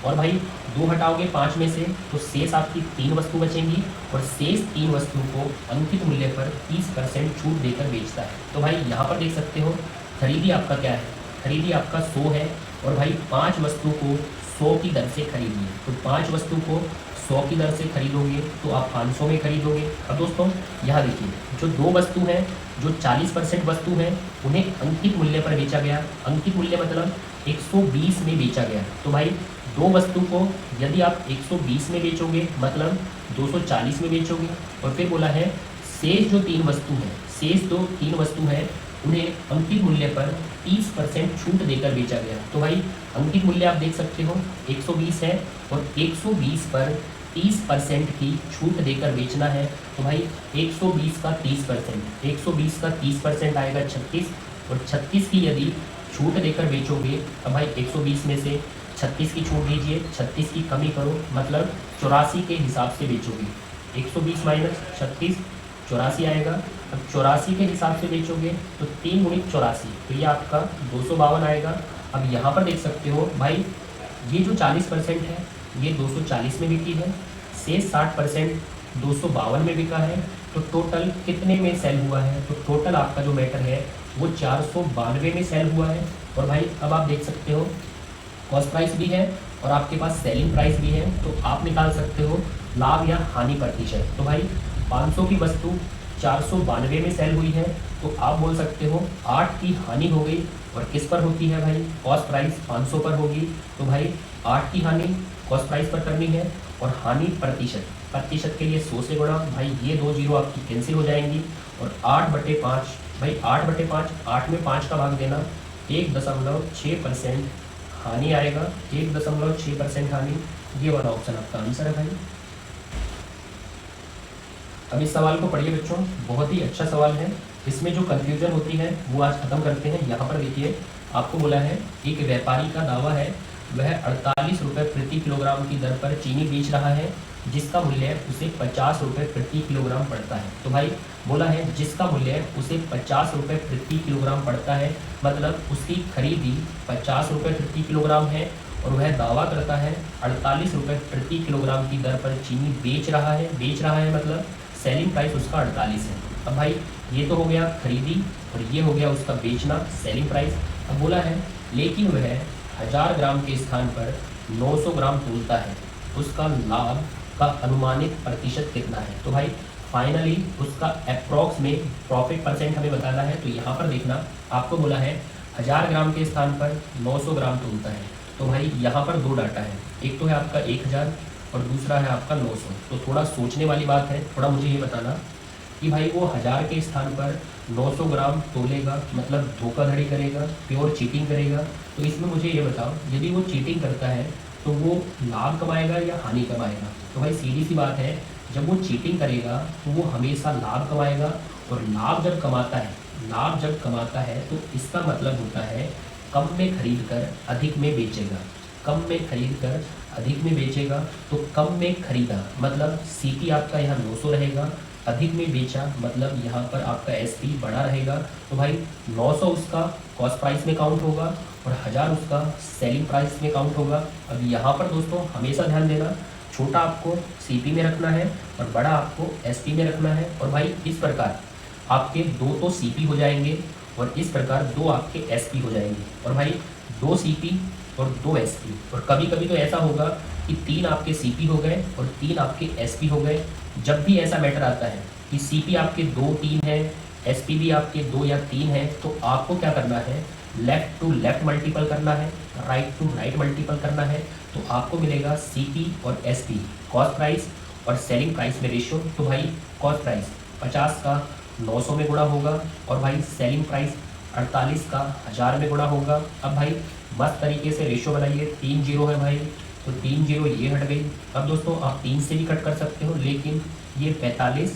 और भाई 2 हटाओगे 5 में से तो शेष आपकी 3 वस्तु बचेंगी, और शेष 3 वस्तुओं को अंकित मूल्य पर 30% छूट देकर बेचता है। तो भाई यहाँ पर देख सकते हो खरीदी आपका क्या है, खरीदी आपका 100 है, और भाई 5 वस्तु को 100 की दर से खरीदिए। तो 5 वस्तु को 100 की दर से खरीदोगे तो आप 500 में खरीदोगे। अब दोस्तों यहाँ देखिए, जो 2 वस्तु हैं, जो 40% वस्तु है, उन्हें अंकित मूल्य पर बेचा गया। अंकित मूल्य मतलब 120 में बेचा गया। तो भाई 2 वस्तु को यदि आप 120 में बेचोगे मतलब 240 में बेचोगे। और फिर बोला है शेष जो 3 वस्तु हैं, शेष जो 3 वस्तु हैं, उन्हें अंकित मूल्य पर 30% छूट देकर बेचा गया। तो भाई अंकित मूल्य आप देख सकते हो 120 है, और 120 पर 30% की छूट देकर बेचना है। तो भाई 120 का 30%, 120 का 30% आएगा 36, और 36 की यदि छूट देकर बेचोगे, अब भाई 120 में से 36 की छूट दीजिए, 36 की कमी करो, मतलब 84 के हिसाब से बेचोगे। 120 माइनस 36 84 आएगा। अब 84 के हिसाब से बेचोगे तो 3 गुणित 84, तो ये आपका 252 आएगा। अब यहाँ पर देख सकते हो भाई, ये जो 40% है ये 240 में बिकी है, शेष 60% 252 में बिका है। तो टोटल कितने में सेल हुआ है? तो टोटल आपका जो मैटर है वो 492 में सेल हुआ है। और भाई अब आप देख सकते हो कॉस्ट प्राइस भी है और आपके पास सेलिंग प्राइस भी है, तो आप निकाल सकते हो लाभ या हानि प्रतिशत। तो भाई 500 की वस्तु 492 में सेल हुई है, तो आप बोल सकते हो 8 की हानि हो गई। और किस पर होती है भाई? कॉस्ट प्राइस 500 पर होगी। तो भाई 8 की हानि कॉस्ट प्राइस पर करनी है, और हानि प्रतिशत, प्रतिशत के लिए 100 से गुणा। भाई ये 2 जीरो आपकी कैंसिल हो जाएंगी, और 8/5, भाई 8/5, 8 में 5 का भाग देना, 1.6% हानि आएगा, 1.6% हानि। ये वाला ऑप्शन आपका आंसर है भाई। अब इस सवाल को पढ़िए बच्चों, बहुत ही अच्छा सवाल है। इसमें जो कंफ्यूजन होती है वो आज खत्म करते हैं। यहाँ पर देखिए, आपको बोला है एक व्यापारी का दावा है वह 48 रुपये प्रति किलोग्राम की दर पर चीनी बेच रहा है, जिसका मूल्य उसे 50 रुपये प्रति किलोग्राम पड़ता है। तो भाई बोला है जिसका मूल्य उसे 50 रुपये प्रति किलोग्राम पड़ता है, मतलब उसकी खरीदी 50 रुपये प्रति किलोग्राम है, और वह दावा करता है 48 रुपये प्रति किलोग्राम की दर पर चीनी बेच रहा है। बेच रहा है मतलब सेलिंग प्राइस उसका 48 है। अब भाई ये तो हो गया खरीदी, और ये हो गया उसका बेचना, सेलिंग प्राइस। अब बोला है लेकिन वह 1000 ग्राम के स्थान पर 900 ग्राम तोलता है, उसका लाभ का अनुमानित प्रतिशत कितना है? तो भाई फाइनली उसका अप्रॉक्स में प्रॉफिट परसेंट हमें बताना है। तो यहाँ पर देखना, आपको बोला है 1000 ग्राम के स्थान पर 900 ग्राम तोलता है। तो भाई यहाँ पर 2 डाटा है, एक तो है आपका 1000 और दूसरा है आपका 900। तो थोड़ा सोचने वाली बात है, थोड़ा मुझे ये बताना कि भाई वो 1000 के स्थान पर 900 ग्राम तोलेगा, मतलब धोखाधड़ी करेगा, प्योर चीटिंग करेगा। तो इसमें मुझे ये बताओ, यदि वो चीटिंग करता है तो वो लाभ कमाएगा या हानि कमाएगा? तो भाई सीधी सी बात है, जब वो चीटिंग करेगा तो वो हमेशा लाभ कमाएगा, और लाभ जब कमाता है, लाभ जब कमाता है तो इसका मतलब होता है कम में खरीद कर अधिक में बेचेगा, कम में खरीद कर अधिक में बेचेगा। तो कम में खरीदा मतलब सीपी आपका यहाँ 900 रहेगा, अधिक में बेचा मतलब यहाँ पर आपका एसपी बड़ा रहेगा। तो भाई 900 उसका कॉस्ट प्राइस में काउंट होगा, और 1000 उसका सेलिंग प्राइस में काउंट होगा। अब यहाँ पर दोस्तों हमेशा ध्यान देना, छोटा आपको सीपी में रखना है और बड़ा आपको एसपी में रखना है। और भाई इस प्रकार आपके 2 तो सीपी हो जाएंगे, और इस प्रकार 2 आपके एसपी हो जाएंगे। और भाई 2 सीपी और 2 एसपी, और कभी कभी तो ऐसा होगा कि 3 आपके सीपी हो गए और 3 आपके एसपी हो गए। जब भी ऐसा मैटर आता है कि सीपी आपके 2-3 है, एसपी भी आपके 2 या 3 है, तो आपको क्या करना है? लेफ्ट टू लेफ्ट मल्टीपल करना है, राइट टू राइट मल्टीपल करना है। तो आपको मिलेगा सीपी और एसपी कॉस्ट प्राइस और सेलिंग प्राइस में रेशियो। तो भाई कॉस्ट प्राइस 50 का 900 में गुणा होगा, और भाई सेलिंग प्राइस 48 का 1000 में गुणा होगा। अब भाई मस्त तरीके से रेशियो बनाइए, 3 जीरो है भाई, तो 3 जीरो ये हट गई। अब दोस्तों आप 3 से भी कट कर सकते हो, लेकिन ये 45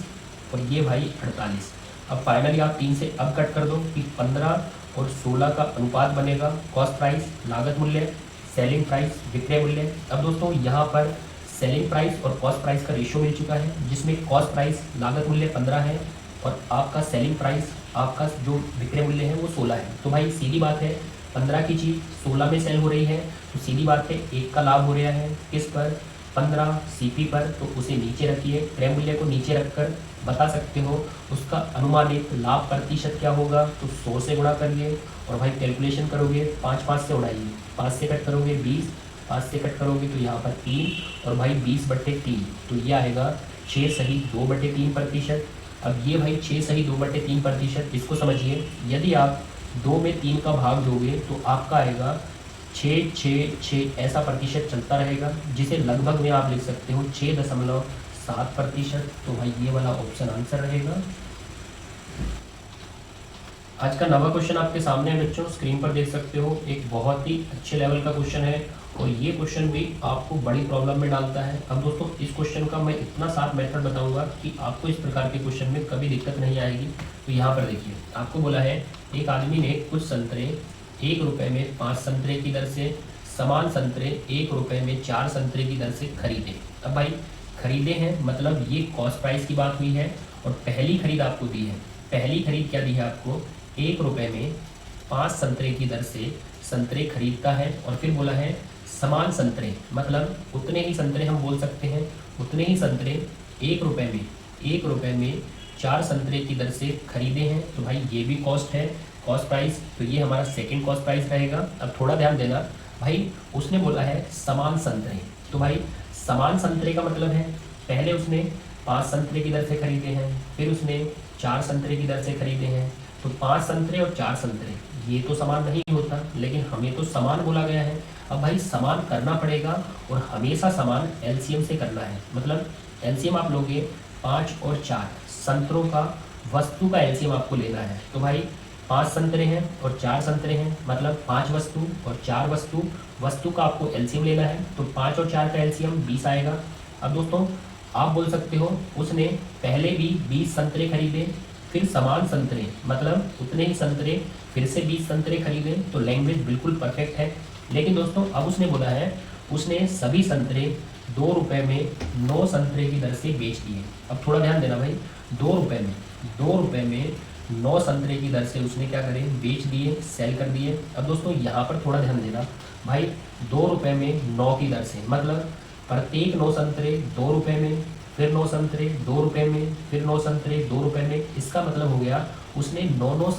और ये भाई 48। अब फाइनली आप 3 से अब कट कर दो कि 15 और 16 का अनुपात बनेगा कॉस्ट प्राइस लागत मूल्य, सेलिंग प्राइस विक्रय मूल्य। अब दोस्तों यहाँ पर सेलिंग प्राइस और कॉस्ट प्राइस का रेशियो मिल चुका है, जिसमें कॉस्ट प्राइस लागत मूल्य 15 है और आपका सेलिंग प्राइस आपका जो विक्रय मूल्य है वो 16 है। तो भाई सीधी बात है, 15 की चीज़ 16 में सेल हो रही है, तो सीधी बात है 1 का लाभ हो रहा है किस पर, 15 सीपी पर। तो उसे नीचे रखिए, क्रय मूल्य को नीचे रखकर बता सकते हो उसका अनुमानित लाभ प्रतिशत क्या होगा। तो 100 से गुणा करिए और भाई कैलकुलेशन करोगे, 5 से उड़ाइए, 5 से कट करोगे 20, 5 से कट करोगे तो यहाँ पर 3 और भाई 20/3, तो ये आएगा 6 सही 2/3%। अब ये भाई 6 सही 2/3%, इसको समझिए, यदि आप 2 में 3 का भाग दोगे तो आपका आएगा 6 ऐसा प्रतिशत चलता रहेगा, जिसे लगभग में आप लिख सकते हो 6.7%। तो भाई ये वाला ऑप्शन आंसर रहेगा। आज का नवा क्वेश्चन आपके सामने है बच्चों, स्क्रीन पर देख सकते हो। एक बहुत ही अच्छे लेवल का क्वेश्चन है और ये क्वेश्चन भी आपको बड़ी प्रॉब्लम में डालता है। अब दोस्तों इस क्वेश्चन का मैं इतना साफ मेथड बताऊंगा कि आपको इस प्रकार के क्वेश्चन में कभी दिक्कत नहीं आएगी। तो यहाँ पर देखिए, आपको बोला है एक आदमी ने कुछ संतरे 1 रुपये में 5 संतरे की दर से, समान संतरे 1 रुपये में 4 संतरे की दर से खरीदे। अब भाई खरीदे हैं मतलब ये कॉस्ट प्राइस की बात हुई है, और पहली खरीद आपको दी है। पहली खरीद क्या दी है आपको, 1 रुपये में 5 संतरे की दर से संतरे खरीदता है, और फिर बोला है समान संतरे, मतलब उतने ही संतरे हम बोल सकते हैं, उतने ही संतरे 1 रुपये में 4 संतरे की दर से खरीदे हैं। तो भाई ये भी कॉस्ट है, कॉस्ट प्राइस, तो ये हमारा सेकंड कॉस्ट प्राइस रहेगा। अब थोड़ा ध्यान देना भाई, उसने बोला है समान संतरे, तो भाई समान संतरे का मतलब है पहले उसने 5 संतरे की दर से खरीदे हैं, फिर उसने 4 संतरे की दर से खरीदे हैं। तो 5 संतरे और 4 संतरे ये तो समान नहीं होता, लेकिन हमें तो समान बोला गया है। अब भाई समान करना पड़ेगा और हमेशा समान एलसीएम से करना है, मतलब एलसीएम आप लोगे 5 और 4 संतरों का वस्तु का एलसीएम आपको लेना है। तो भाई 5 संतरे हैं और 4 संतरे हैं, मतलब 5 वस्तु और 4 वस्तु का आपको एलसीएम लेना है। तो 5 और 4 का एलसीएम 20 आएगा। अब दोस्तों आप बोल सकते हो उसने पहले भी 20 संतरे खरीदे, फिर समान संतरे मतलब उतने ही संतरे फिर से 20 संतरे खरीदे, तो लैंग्वेज बिल्कुल परफेक्ट है। लेकिन दोस्तों अब उसने बोला है उसने सभी संतरे 2 रुपये में 9 संतरे की दर से बेच दिए। अब थोड़ा ध्यान देना भाई, 2 रुपये में 9 संतरे की दर से उसने क्या करे, बेच दिए, सेल कर दिए। अब दोस्तों यहाँ पर थोड़ा ध्यान देना भाई, 2 रुपये में 9 की दर से, मतलब प्रत्येक 9 संतरे 2 रुपये में, फिर 9 संतरे 2 रुपये में, फिर 9 संतरे 2 रुपये में। इसका मतलब हो गया उसने 9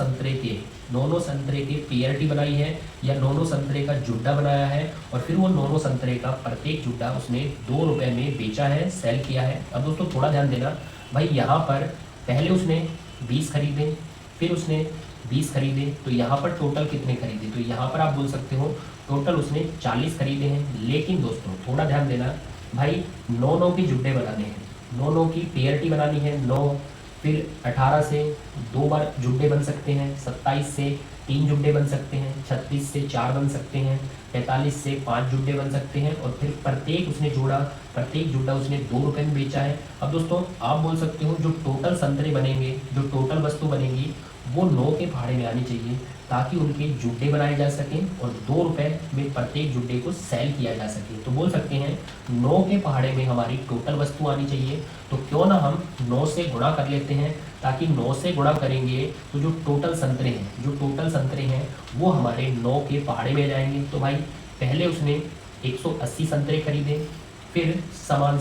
संतरे के पीआरटी बनाई है, या 9 संतरे का जुड्डा बनाया है, और फिर वो 9 संतरे का प्रत्येक जुड्डा उसने 2 रुपये में बेचा है, सेल किया है। अब दोस्तों थोड़ा ध्यान देना भाई, यहाँ पर पहले उसने 20 खरीदे, फिर उसने 20 खरीदे, तो यहाँ पर टोटल कितने खरीदे, तो यहाँ पर आप बोल सकते हो टोटल उसने 40 खरीदे हैं। लेकिन दोस्तों थोड़ा ध्यान देना भाई, 9 के जुड्डे बनाने हैं, 9 की पीआरटी बनानी है, 9 फिर 18 से 2 बार जुड्डे बन सकते हैं, 27 से 3 जुड्डे बन सकते हैं, 36 से 4 बन सकते हैं, 45 से 5 जुड्डे बन सकते हैं, और फिर प्रत्येक जुड्डा उसने 2 रुपये में बेचा है। अब दोस्तों आप बोल सकते हो जो टोटल संतरे बनेंगे, जो टोटल वस्तु बनेगी वो 9 के पहाड़े में आनी चाहिए, ताकि उनके जुड्डे बनाए जा सकें और 2 रुपये में प्रत्येक जुड्डे को सेल किया जा सके। तो बोल सकते हैं 9 के पहाड़े में हमारी टोटल वस्तु आनी चाहिए। तो क्यों ना हम 9 से गुणा कर लेते हैं, ताकि 9 से गुणा करेंगे तो जो टोटल संतरे हैं वो हमारे 9 के पहाड़े में जाएंगे। तो भाई पहले उसने 180 संतरे खरीदे, फिर समान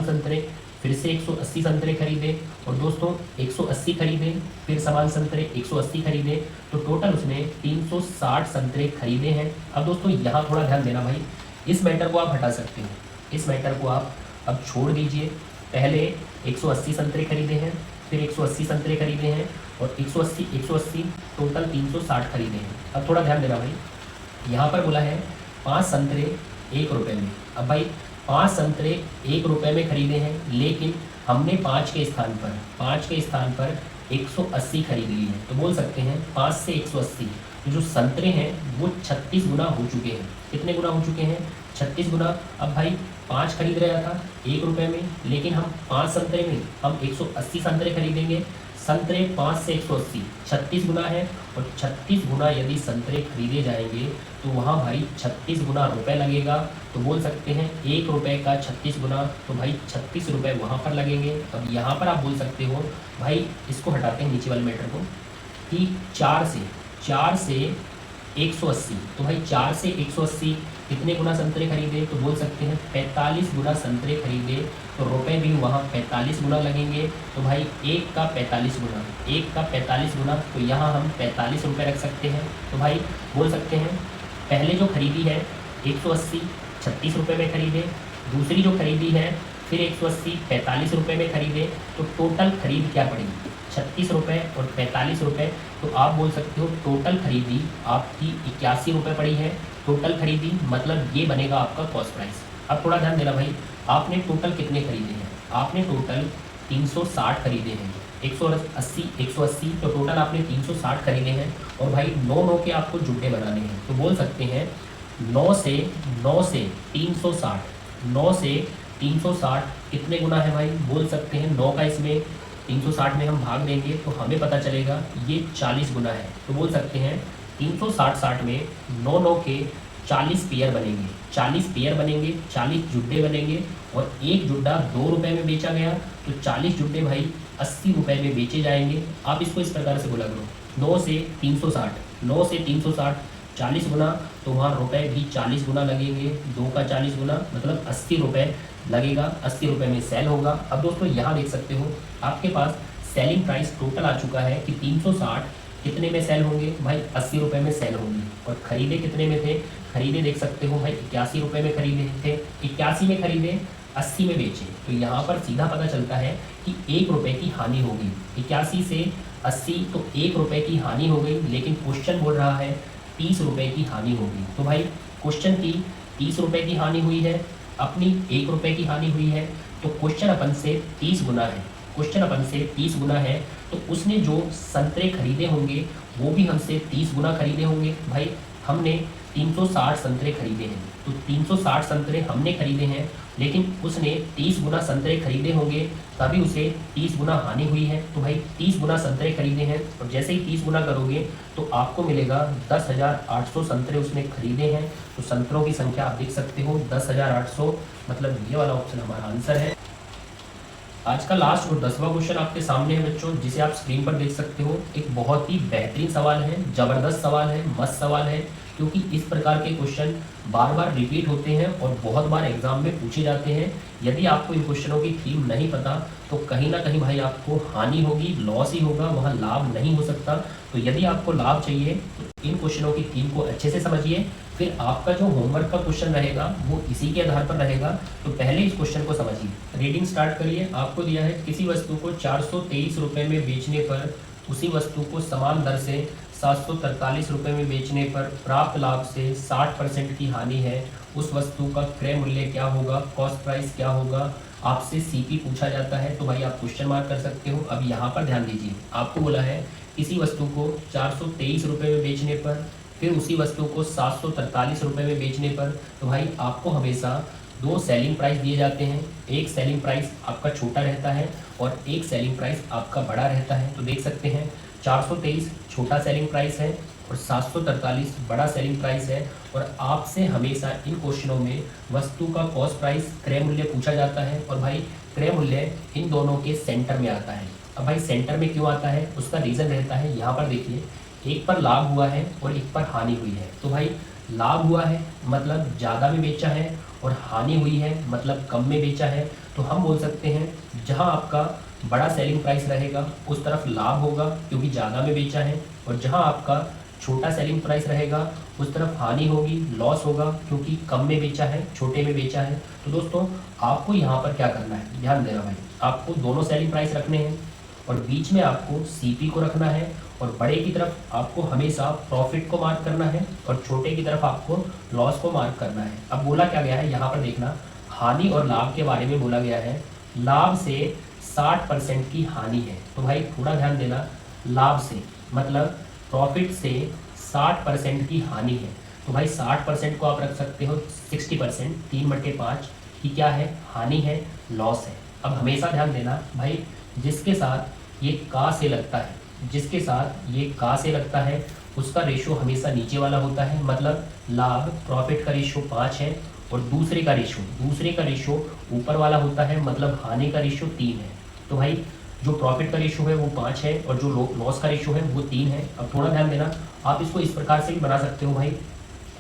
संतरे, फिर से 180 संतरे खरीदे, और दोस्तों 180 खरीदे, फिर समान संतरे 180 खरीदे, तो टोटल उसने 360 संतरे खरीदे हैं। अब दोस्तों यहाँ थोड़ा ध्यान देना भाई, इस मैटर को आप हटा सकते हो, इस मैटर को आप अब छोड़ दीजिए। पहले 180 संतरे खरीदे हैं, फिर 180 संतरे खरीदे हैं, और 180 टोटल 360 खरीदे हैं। अब थोड़ा ध्यान देना भाई, यहाँ पर बोला है 5 संतरे 1 रुपये में। अब भाई 5 संतरे 1 रुपये में खरीदे हैं, लेकिन हमने 5 के स्थान पर 180 खरीद ली है, तो बोल सकते हैं 5 से 180, तो जो संतरे हैं वो 36 गुना हो चुके हैं। कितने गुना हो चुके हैं? 36 गुना। अब भाई 5 खरीद रहा था 1 रुपये में, लेकिन हम 5 संतरे में हम 180 संतरे खरीदेंगे। संतरे 5 से 180 36 गुना है, और 36 गुना यदि संतरे खरीदे जाएंगे तो वहाँ भाई 36 गुना रुपये लगेगा। तो बोल सकते हैं 1 रुपये का 36 गुना, तो भाई 36 रुपये वहाँ पर लगेंगे। अब यहाँ पर आप बोल सकते हो भाई, इसको हटाते हैं नीचे वाले मीटर को, कि 4 से 180, तो भाई 4 से 180 कितने गुना संतरे खरीदे? तो बोल सकते हैं 45 गुना संतरे खरीदे, तो रुपए भी वहाँ 45 गुना लगेंगे। तो भाई 1 का 45 गुना, तो यहाँ हम 45 रुपये रख सकते हैं। तो भाई बोल सकते हैं पहले जो खरीदी है 180 36 रुपये में खरीदे, दूसरी जो खरीदी है फिर 180 45 रुपये में खरीदे, तो टोटल खरीद क्या पड़ेगी? 36 रुपये और 45 रुपये। तो आप बोल सकते हो टोटल खरीदी आपकी 81 रुपये पड़ी है। टोटल खरीदी मतलब ये बनेगा आपका कॉस्ट प्राइस। अब थोड़ा ध्यान देना भाई, आपने टोटल कितने खरीदे हैं? आपने टोटल 360 खरीदे हैं। 180 तो टोटल आपने 360 खरीदे हैं, और भाई 9 के आपको जुड्डे बनाने हैं। तो बोल सकते हैं 9 से 360 कितने गुना है भाई? बोल सकते हैं 9 का इसमें 360 में हम भाग देंगे तो हमें पता चलेगा ये 40 गुना है। तो बोल सकते हैं 360 में 9 के 40 पेयर बनेंगे, 40 जुड्डे बनेंगे, और एक जुड्डा 2 रुपये में बेचा गया, तो 40 जुड्डे भाई 80 रुपये में बेचे जाएंगे। आप इसको इस प्रकार से बोला करो, 9 से 360 40 गुना, तो वहाँ रुपए भी 40 गुना लगेंगे। 2 का 40 गुना मतलब 80 रुपये लगेगा, 80 रुपये में सेल होगा। अब दोस्तों यहाँ देख सकते हो आपके पास सेलिंग प्राइस टोटल आ चुका है कि 360 कितने में सेल होंगे? भाई 80 रुपये में सेल होंगे। और खरीदे कितने में थे? खरीदे देख सकते हो भाई 81 रुपये में खरीदे थे, 81 में खरीदे, 80 में बेचे। तो यहाँ पर सीधा पता चलता है कि 1 रुपये की हानि होगी। 81 से 80 तो 1 रुपये की हानि हो गई, लेकिन क्वेश्चन बोल रहा है 30 रुपये की हानि होगी। तो भाई क्वेश्चन की 30 रुपये की हानि हुई है, अपनी 1 रुपये की हानि हुई है, तो क्वेश्चन अपन से 30 गुना है। तो उसने जो संतरे खरीदे होंगे वो भी हमसे 30 गुना खरीदे होंगे। भाई हमने 360 संतरे खरीदे हैं, तो 360 संतरे हमने खरीदे हैं, लेकिन उसने 30 गुना संतरे खरीदे होंगे, तभी उसे 30 गुना हानि हुई है। तो भाई 30 गुना संतरे खरीदे हैं, और जैसे ही 30 गुना करोगे तो आपको मिलेगा 10,800 संतरे उसने खरीदे हैं। तो संतरों की संख्या आप देख सकते हो 10,800, मतलब ये वाला ऑप्शन हमारा आंसर है। आज का लास्ट और 10वां क्वेश्चन आपके सामने है बच्चों, जिसे आप स्क्रीन पर देख सकते हो। एक बहुत ही बेहतरीन सवाल है, ज़बरदस्त सवाल है, मस्त सवाल है, क्योंकि इस प्रकार के क्वेश्चन बार बार रिपीट होते हैं और बहुत बार एग्जाम में पूछे जाते हैं। यदि आपको इन क्वेश्चनों की थीम नहीं पता तो कहीं ना कहीं भाई आपको हानि होगी, लॉस ही होगा, वहाँ लाभ नहीं हो सकता। तो यदि आपको लाभ चाहिए तो इन क्वेश्चनों की थीम को अच्छे से समझिए, फिर आपका जो होमवर्क का क्वेश्चन रहेगा वो इसी के आधार पर रहेगा। तो पहले इस क्वेश्चन को समझिए, रीडिंग स्टार्ट करिए। आपको दिया है किसी वस्तु को 423 रुपये में बेचने पर उसी वस्तु को समान दर से 743 रुपये में बेचने पर प्राप्त लाभ से 60% की हानि है। उस वस्तु का क्रय मूल्य क्या होगा, कॉस्ट प्राइस क्या होगा? आपसे सीपी पूछा जाता है, तो भाई आप क्वेश्चन मार्क कर सकते हो। अब यहाँ पर ध्यान दीजिए, आपको बोला है किसी वस्तु को 423 रुपये में बेचने पर, फिर उसी वस्तु को 743 रुपये में बेचने पर, तो भाई आपको हमेशा 2 सेलिंग प्राइस दिए जाते हैं। एक सेलिंग प्राइस आपका छोटा रहता है और एक सेलिंग प्राइस आपका बड़ा रहता है। तो देख सकते हैं 423 छोटा सेलिंग प्राइस है और 743 बड़ा सेलिंग प्राइस है। और आपसे हमेशा इन क्वेश्चनों में वस्तु का कॉस्ट प्राइस, क्रय मूल्य पूछा जाता है, और भाई क्रय मूल्य इन दोनों के सेंटर में आता है। अब भाई सेंटर में क्यों आता है, उसका रीज़न रहता है, यहाँ पर देखिए, एक पर लाभ हुआ है और एक पर हानि हुई है। तो भाई लाभ हुआ है मतलब ज़्यादा में बेचा है, और हानि हुई है मतलब कम में बेचा है। तो हम बोल सकते हैं जहाँ आपका बड़ा सेलिंग प्राइस रहेगा उस तरफ लाभ होगा क्योंकि ज़्यादा में बेचा है, और जहाँ आपका छोटा सेलिंग प्राइस रहेगा उस तरफ हानि होगी, लॉस होगा, क्योंकि कम में बेचा है, छोटे में बेचा है। तो दोस्तों आपको यहाँ पर क्या करना है, ध्यान देना भाई, आपको दोनों सेलिंग प्राइस रखने हैं और बीच में आपको सीपी को रखना है, और बड़े की तरफ आपको हमेशा प्रॉफिट को मार्क करना है और छोटे की तरफ आपको लॉस को मार्क करना है। अब बोला क्या गया है यहाँ पर देखना, हानि और लाभ के बारे में बोला गया है। लाभ से 60% की हानि है। तो भाई थोड़ा ध्यान देना, लाभ से मतलब प्रॉफिट से 60% की हानि है। तो भाई 60% को आप रख सकते हो 60%, 3/5 की क्या है, हानि है, लॉस है। अब हमेशा ध्यान देना भाई, जिसके साथ ये का से लगता है, जिसके साथ ये का से लगता है उसका रेशो हमेशा नीचे वाला होता है। मतलब लाभ प्रॉफिट का रेशो 5 है और दूसरे का रेशो ऊपर वाला होता है, मतलब हानि का रेशो 3 है। तो भाई जो प्रॉफिट का रेशो है वो 5 है और जो लॉस का रेशो है वो 3 है। अब थोड़ा ध्यान देना, आप इसको इस प्रकार से भी बना सकते हो भाई,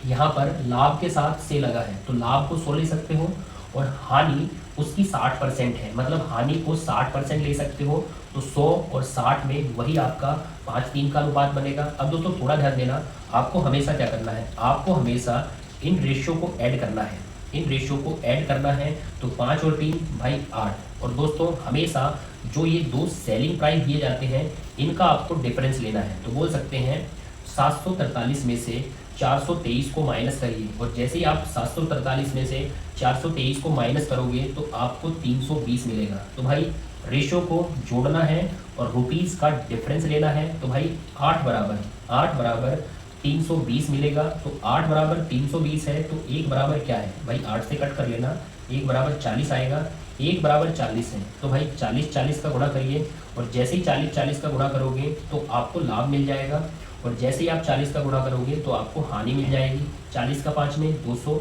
यहाँ पर लाभ के साथ से लगा है तो लाभ को 100 ले सकते हो और हानि उसकी 60% है, मतलब हानि को 60% ले सकते हो। तो 100 और 60 में वही आपका 5:3 का अनुपात बनेगा। अब दोस्तों थोड़ा ध्यान देना, आपको हमेशा क्या करना है, आपको हमेशा इन रेशियो को ऐड करना है, इन रेशियो को ऐड करना है। तो 5 और 3 भाई 8। और दोस्तों हमेशा जो ये दो सेलिंग प्राइस दिए जाते हैं इनका आपको डिफरेंस लेना है। तो बोल सकते हैं 743 में से 423 को माइनस करिए और जैसे ही आप 743 में से 423 को माइनस करोगे तो आपको 320 मिलेगा। तो भाई रेशो को जोड़ना है और रुपीज़ का डिफरेंस लेना है। तो भाई 8 बराबर 320 मिलेगा। तो 8 बराबर 320 है तो 1 बराबर क्या है भाई, 8 से कट कर लेना, 1 बराबर 40 आएगा। 1 बराबर 40 है तो भाई 40 का गुणा करिए और जैसे ही 40 का गुणा करोगे तो आपको लाभ मिल जाएगा और जैसे ही आप 40 का गुणा करोगे तो आपको हानि मिल जाएगी। 40 का 5 में 200,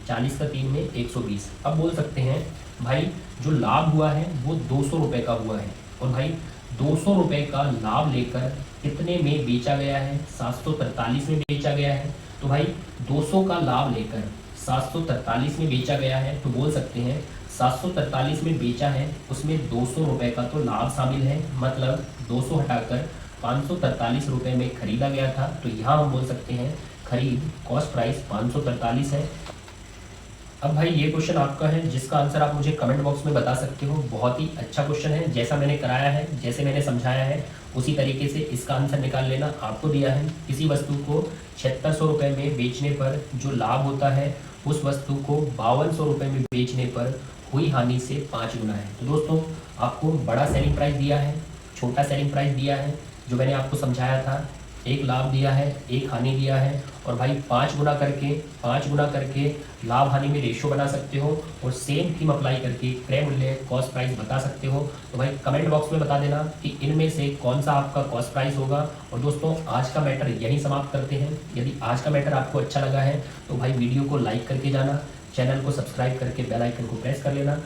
40 का 3 में 120। अब बोल सकते हैं भाई जो लाभ हुआ है वो 200 रुपये का हुआ है और भाई 200 रुपये का लाभ लेकर कितने में बेचा गया है, 743 में बेचा गया है। तो भाई 200 का लाभ लेकर 743 में बेचा गया है। तो बोल सकते हैं 743 में बेचा है उसमें 200 रुपये का तो लाभ शामिल है, मतलब 200 हटाकर 543 रुपये में खरीदा गया था। तो यहाँ हम बोल सकते हैं खरीद कॉस्ट प्राइस 543 है। अब भाई ये क्वेश्चन आपका है जिसका आंसर आप मुझे कमेंट बॉक्स में बता सकते हो। बहुत ही अच्छा क्वेश्चन है, जैसा मैंने कराया है, जैसे मैंने समझाया है उसी तरीके से इसका आंसर निकाल लेना। आपको दिया है किसी वस्तु को 7600 रुपये में बेचने पर जो लाभ होता है उस वस्तु को 5200 रुपये में बेचने पर हुई हानि से 5 गुना है। तो दोस्तों आपको बड़ा सेलिंग प्राइस दिया है, छोटा सेलिंग प्राइस दिया है जो मैंने आपको समझाया था, एक लाभ दिया है, एक हानि दिया है और भाई 5 गुना करके लाभ हानि में रेशो बना सकते हो और सेम थीम अप्लाई करके क्रय मूल्य कॉस्ट प्राइस बता सकते हो। तो भाई कमेंट बॉक्स में बता देना कि इनमें से कौन सा आपका कॉस्ट प्राइस होगा। और दोस्तों आज का मैटर यहीं समाप्त करते हैं। यदि आज का मैटर आपको अच्छा लगा है तो भाई वीडियो को लाइक करके जाना, चैनल को सब्सक्राइब करके बेल आइकन को प्रेस कर लेना